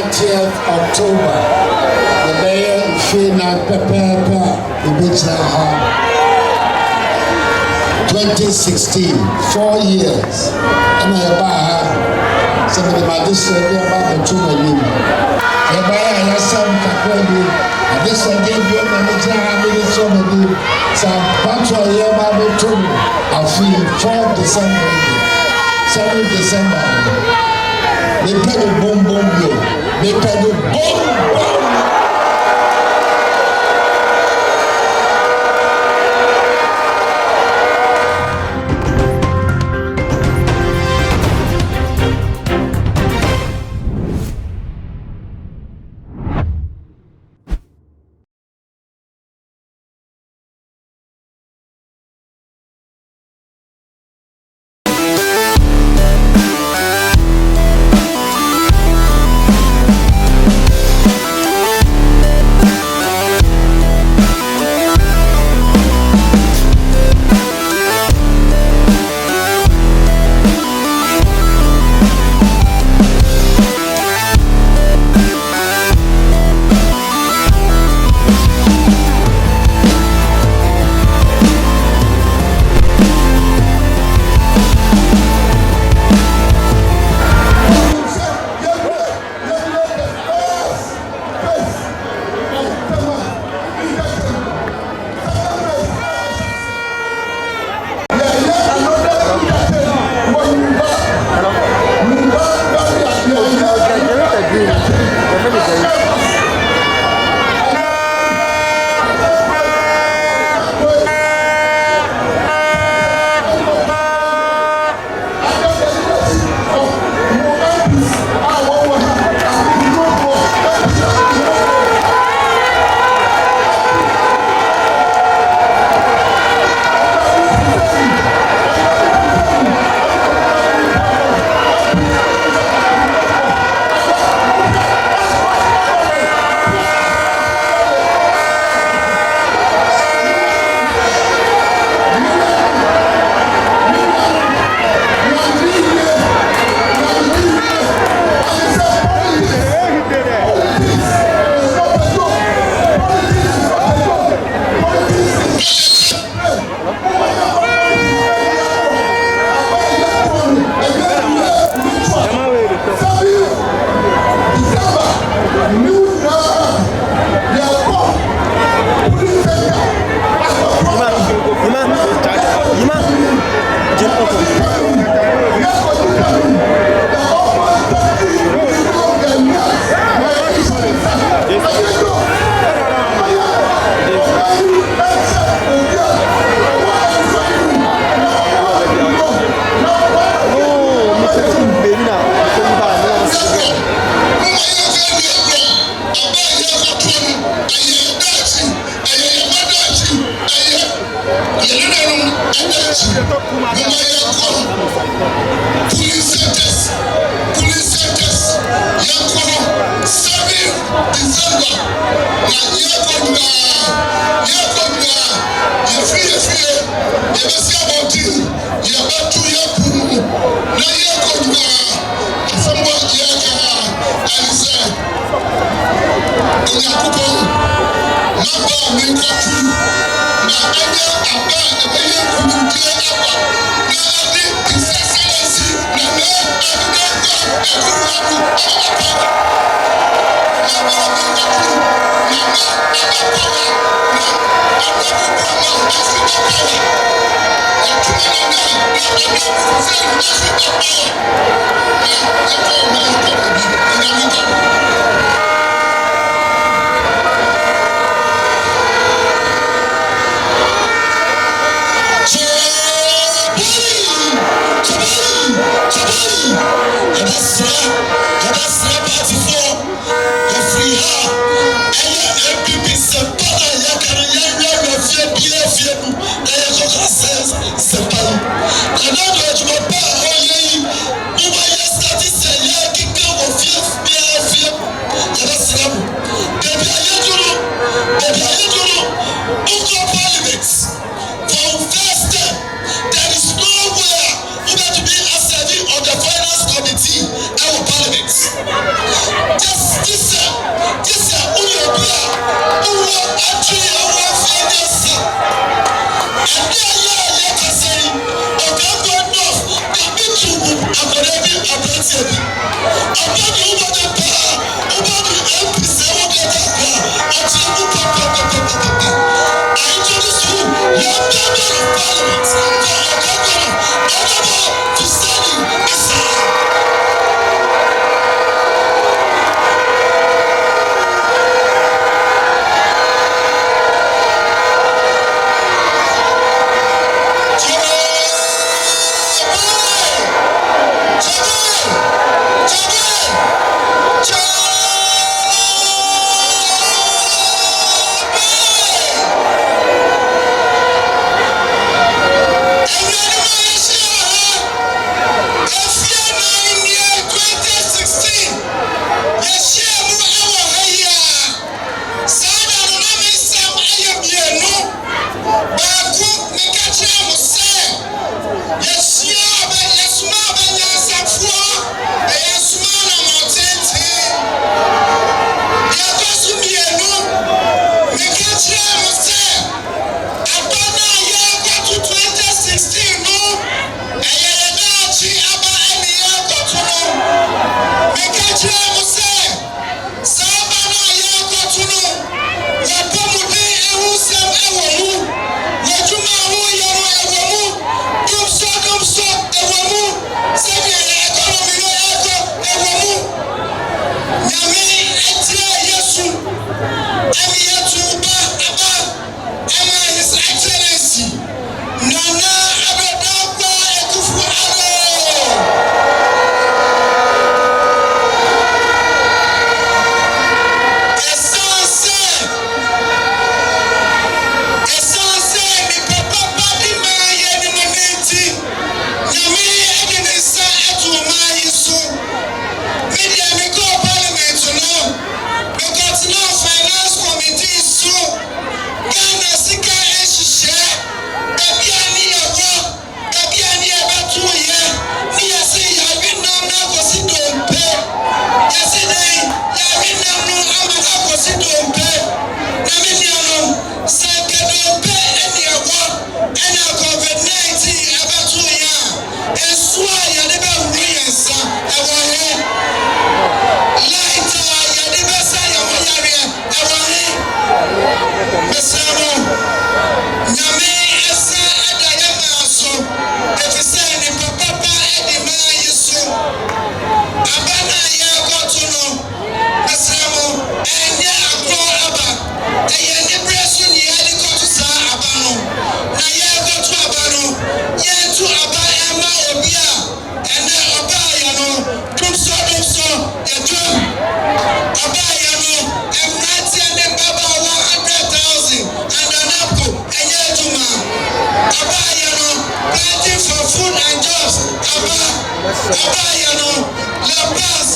30th October. The mayor Fina Pepepa Ibichaha. 2016, 4 years. And I buy some of my district about the 2 million. I buy some Kakwebi. This one gave you a manager, how many so many. Some Macho here, Babu 2. I feel 4 December, 7 December. They play the boom boom yo. They play the boom boom. His Excellency Nana Addo Lapaz,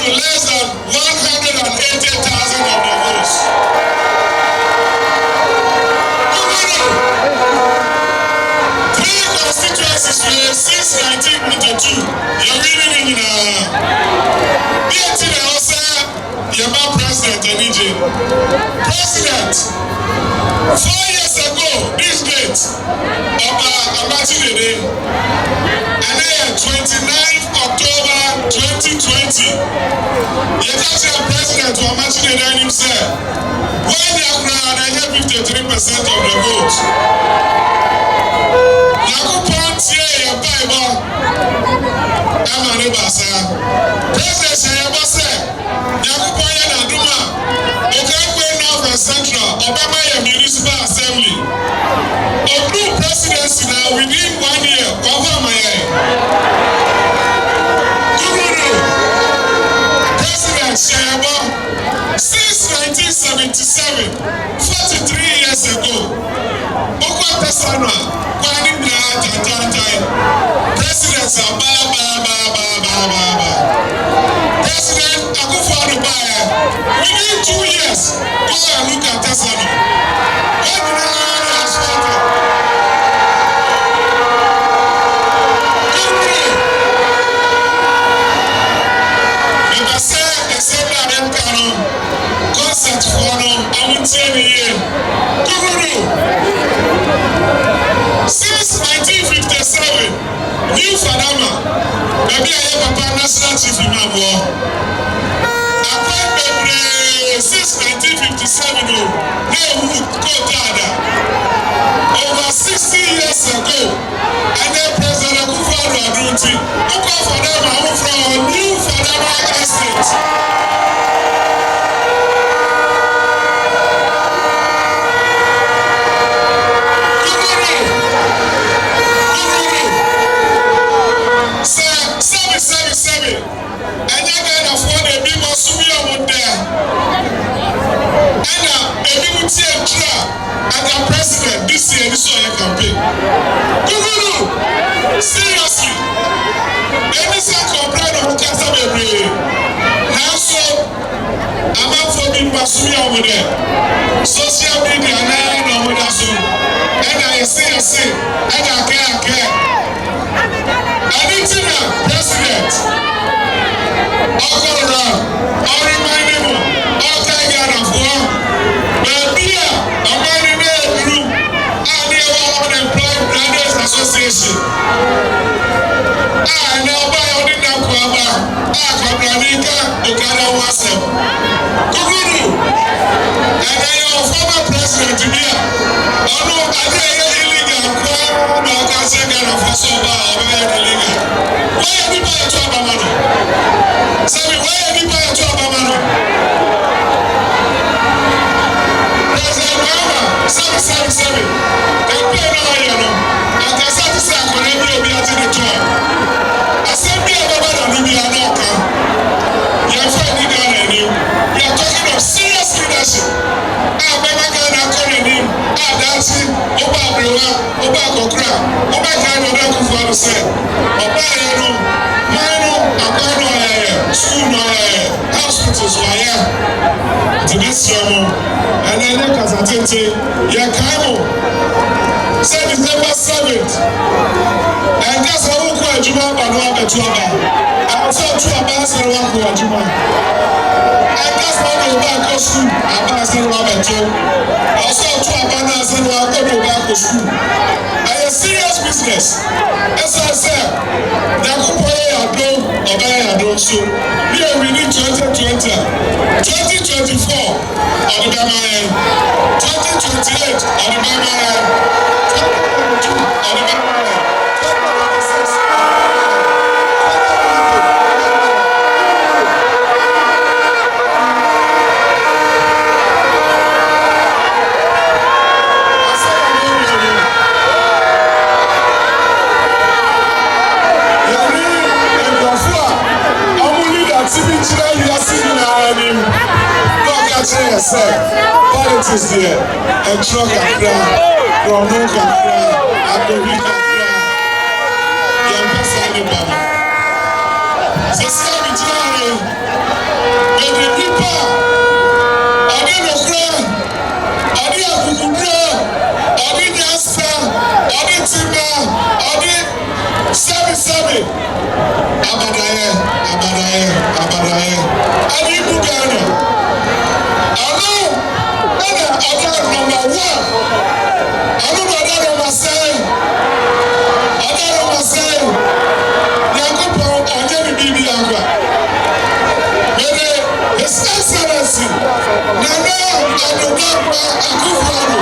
less than 180,000 of the votes. Three constituencies were since 1992. You're reading in BAT also, you're about President Enije. President, 4 years ago, this date, Abatinede, and then 29th October 2020, you can see a president who Abatinede himself, when they are crowned, they have 53% of the vote. Nakupon tie your Bible, Amani Basa. President Shayaba said, Nakupon Yanaduma, Okakwe North and Central, Obama Municipal Assembly. Odu presidency now within 1 year, Obama President Shayaba, since 1977, 43 years ago, Okwatasana, President President Akufo-Addo within 2 years, go and look at Tesano. Since 1957, New Fadama, maybe I have a national chief in my war. Since 1957, over 60 years ago, and then President Akufo-Addo from New Fadama Estate. see any sort of campaign. Seriously, any sort of complaint of customer every now so I'm out for being pursued over there. Social media now over there so and I say and I care. Anything president all go around, all remind him, all kind of war. But here, I'm in the group, and they were unemployed graduates association. Now by on the Nakwaba, Kabranika, Okada Wasem. Kukuru, and I am former president here. Oh no, I did illegal, no, I can't say that for so bad, illegal. Why everybody talk about money? Say me, why everybody talk about money? President Mama, sorry. Campaign over here, no. I can say this is a connect will be at the job. I said, me and Baba don't be an okay. You are fighting down on him. You are talking of serious leadership. Baba can call him. Dancing, Oba Brewa, Oba Kokra, Oba Kano Kufuano said, Oba Yano, Mano, Akano, school no hospitals wire to this room, and then you can say, Yakamo said December 7th, and that's how we call Juma Banua Betuaba. I also two Abbas and one Juma. And that's how we go school, Abbas and Roberto. Also two Abbas and one go school. And a serious business. As I said, Addo, so here we need 2020, 2024 on the Bama, 2028 on the Bama, 2022 on the Bama, 2026. Politics there, and truck and cry, from no can cry, Addo can cry, young person in Baba. So, say, when the people are in the cry, are in the Kukura, are in the Asta, are in Timba, are in Sabi, Abadaye, and in Bugano. Other number one. I don't know that number seven. Other number seven. Yakupo Ojemi Bibi Agba. His Excellency Nana Addo Akufo-Addo.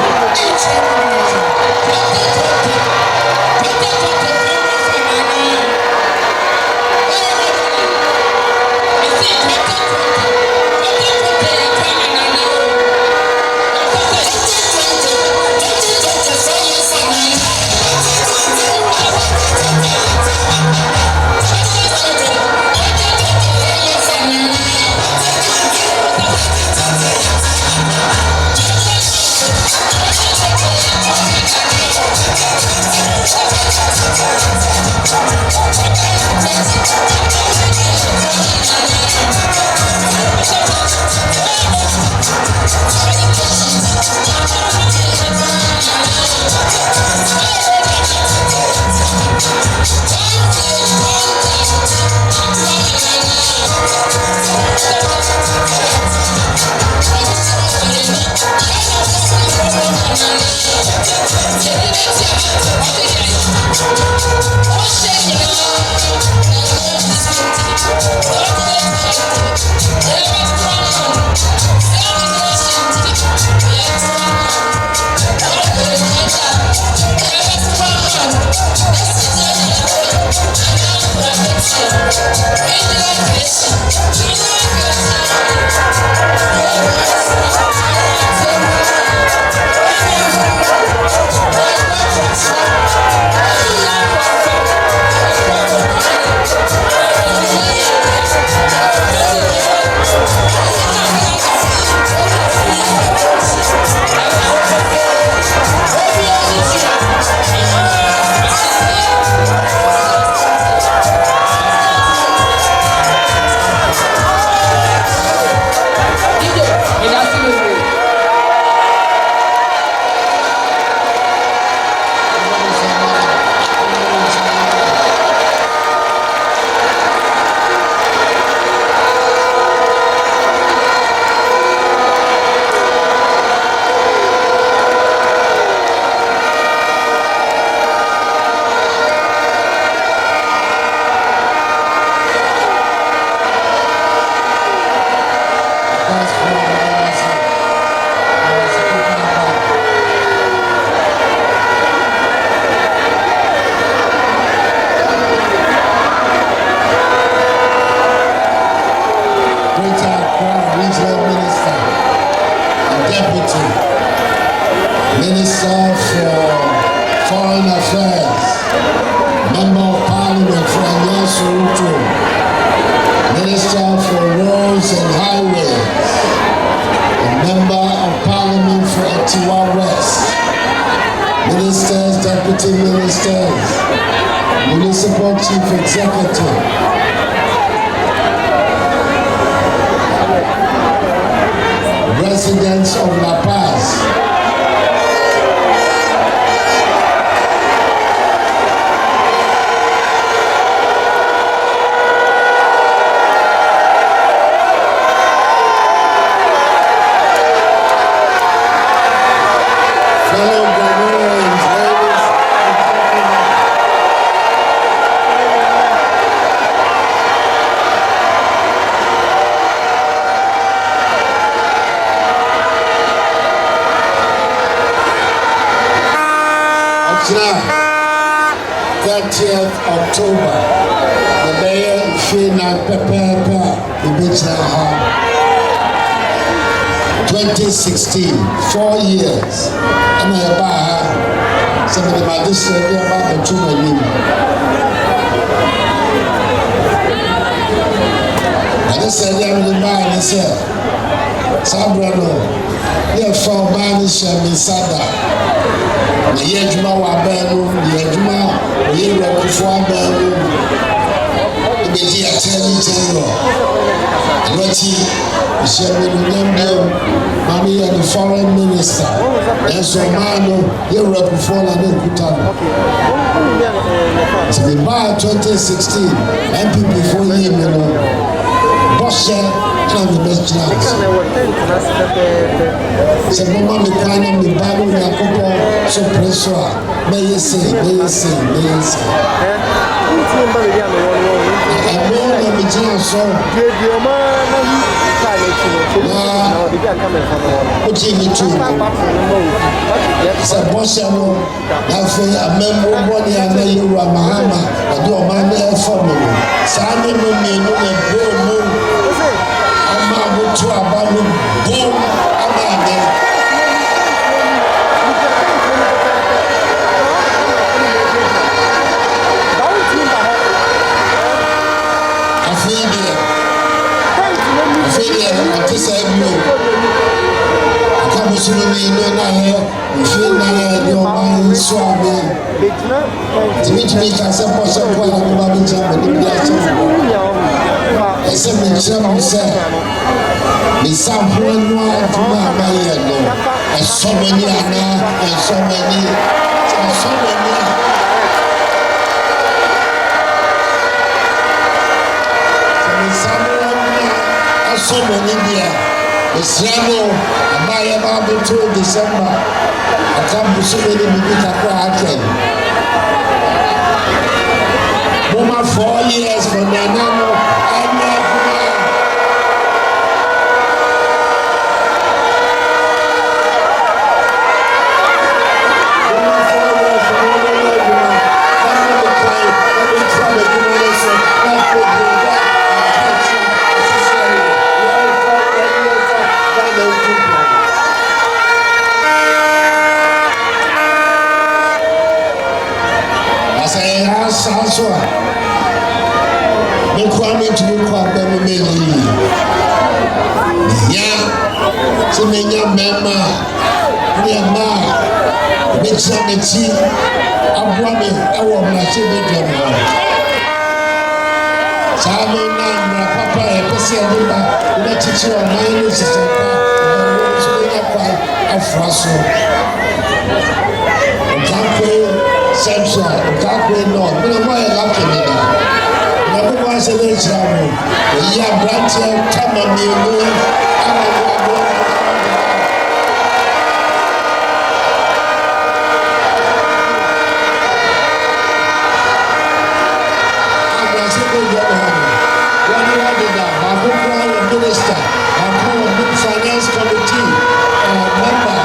Foreign Affairs, Member of Parliament for Anyasu, Minister for Roads and Highways, Member of Parliament for t0rms, Ministers, Deputy Ministers, Municipal Chief Executive, residents of Lapaz, October 30th, the mayor Fina Pepe, the beach 2016, 4 years. I'm about some of the magistrates about the 2 million. And I said, I'm the man, I said, Sabrano, you're from Manish and Sada. The Yajuma Wabano, the Yajuma, the Yarakufuabano, the Beji Attorney General, Lottie, the Sherman Namdio, Mammy and the Foreign Minister, and so Mano, Yarakufua and Kutano. To the bar 2016, MPP for him, Bosha, and the best chance. So, Mama, the kind of the Bible, the couple, so pressure. May you say. I know the Virginia song. What you need to say, Bosha, I feel a member of one year, you are Mahama, I do a man there for me. Sandy, no, to about boom, I feel to say no. I come to me, no, you feel like your mind swami. To me, can support someone about the job and the I said, me chum said, me sample no my yellow, and so many and so many. So many there. The Srano, I buy about between December. I come to so many people again. Mama 4 years for Nanano. Sanswa, me kwame to me kwame me yeah, so many member, me chameti, abuame, ewo mlache me demo. Sano na papa e pese adiba, ina chichi wa maini sisepa, so many kwa afraso. Central, Kakwe North, but I'm not lucky with that. Never was a little trouble. The year branch, come on, you know, Minister, Finance Committee member.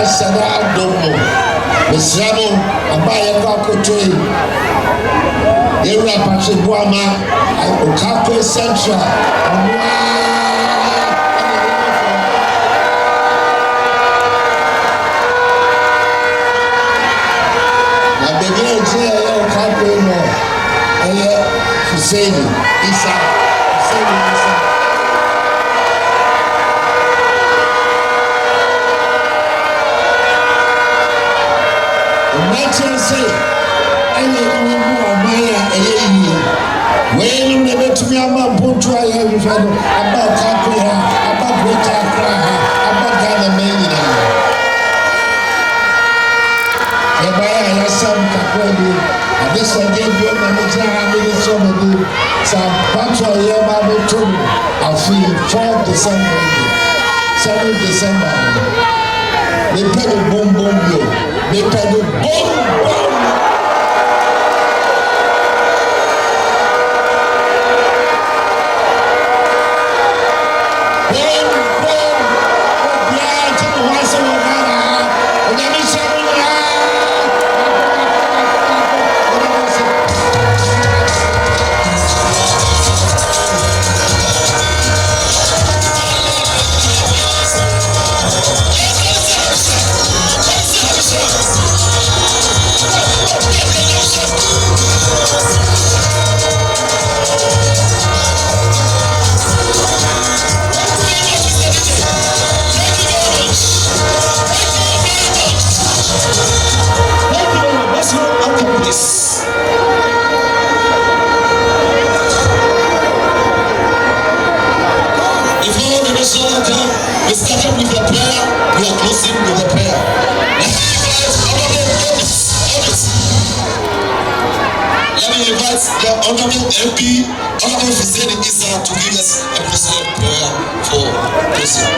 Sada Addo, Mistramo, Abaya Kakotoi, Era Pachibuama, Kakwe Central, Hussein Isa. Macho say, "Any more Maya, when you never to me, I'm a boot to I have about Kakura, about Butaka, about Ganamania. Ebaya, Yassam Kakwebi, and this I gave you a manager, I mean, so many, some Pacho Yama Tunu, I feel 4 December, 7 December. They pay the boom boom yo. They pay the boom boom. Boom boom. Yeah, to the house of Ghana. And then we say, we started with the prayer, we are closing with the prayer. Let me invite the Honorable MP, Honorable Hussein Isa, to give us a personal prayer for closing.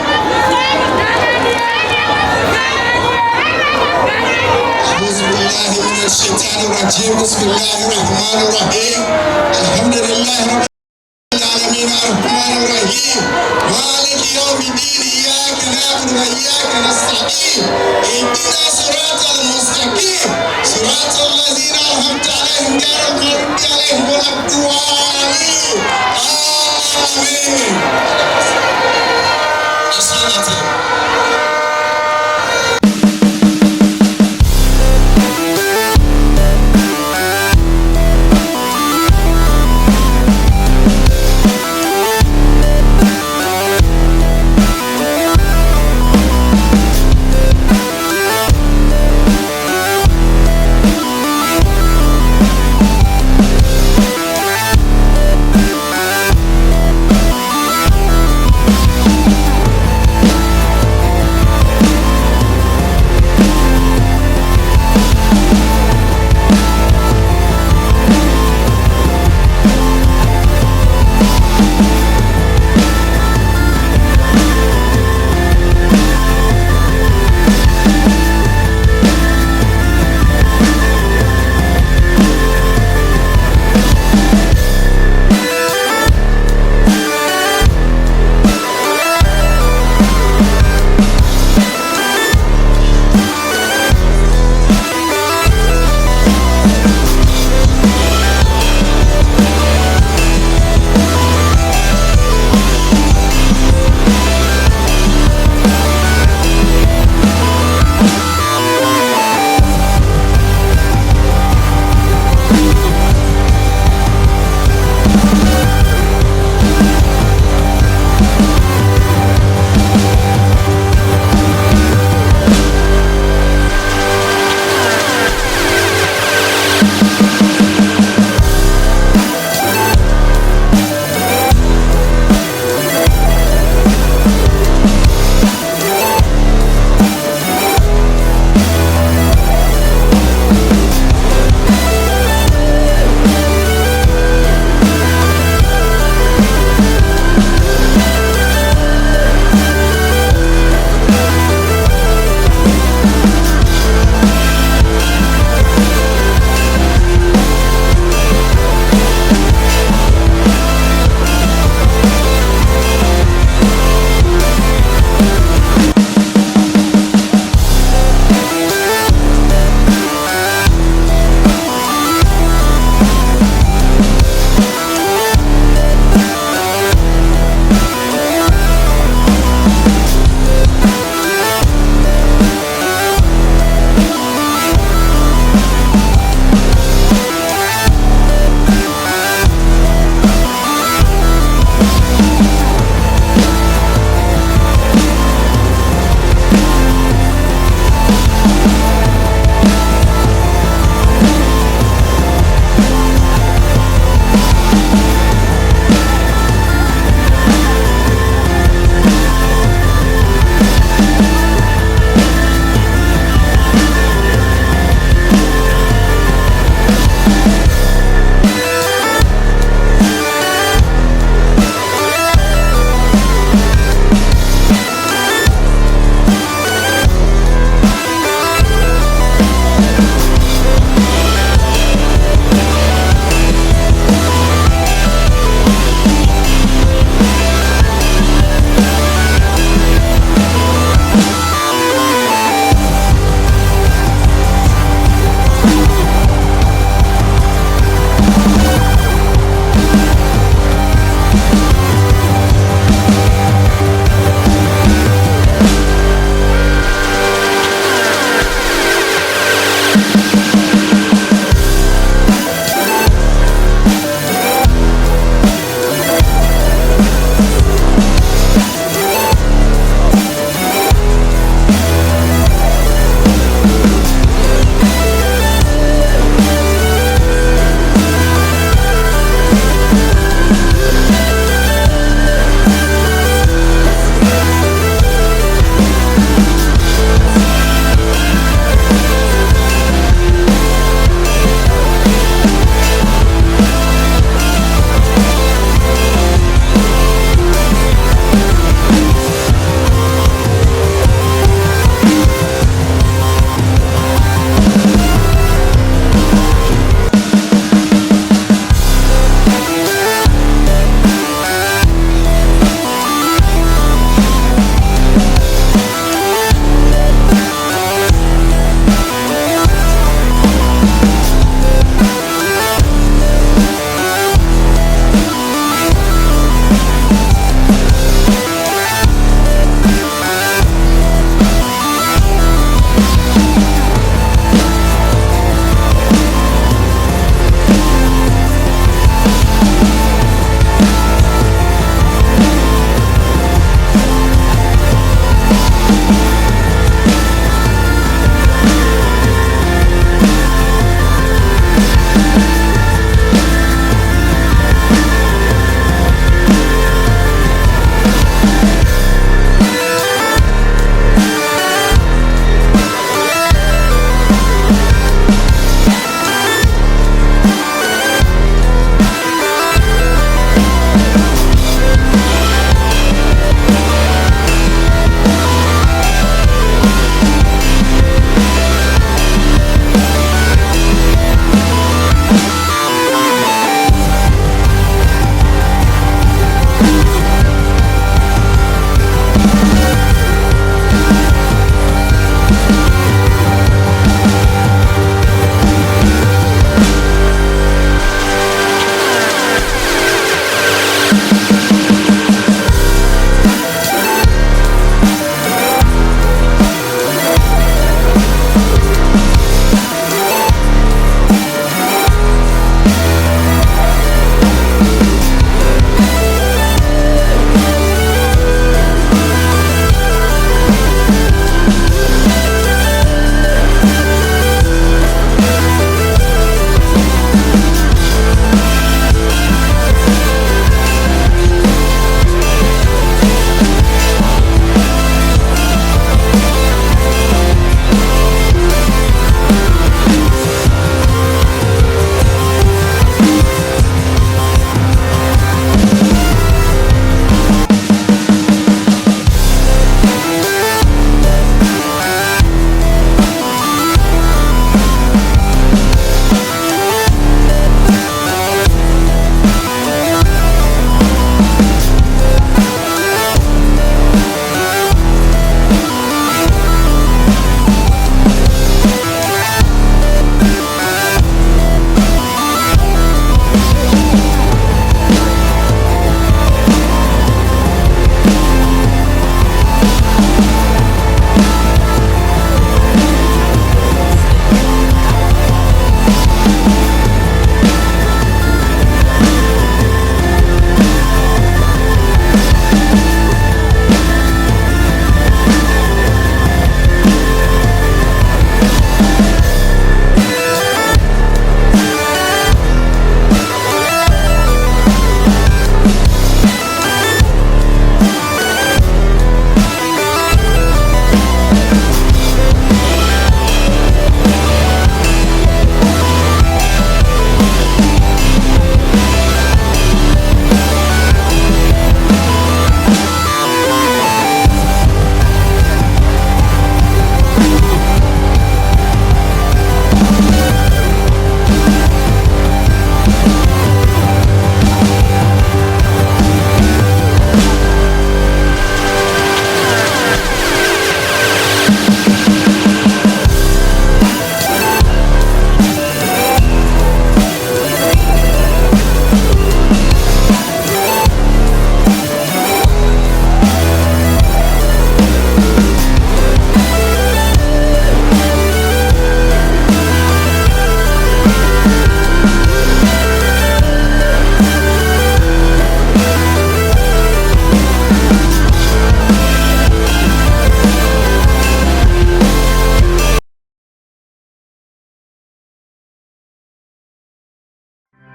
العالمين الرحمن الرحيم مالك يوم الدين إياك نعبد وإياك نستعين اهدنا صراط المستقيم صراط الذين أنعمت عليهم غير المغضوب عليهم ولا الضالين آمين.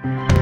you.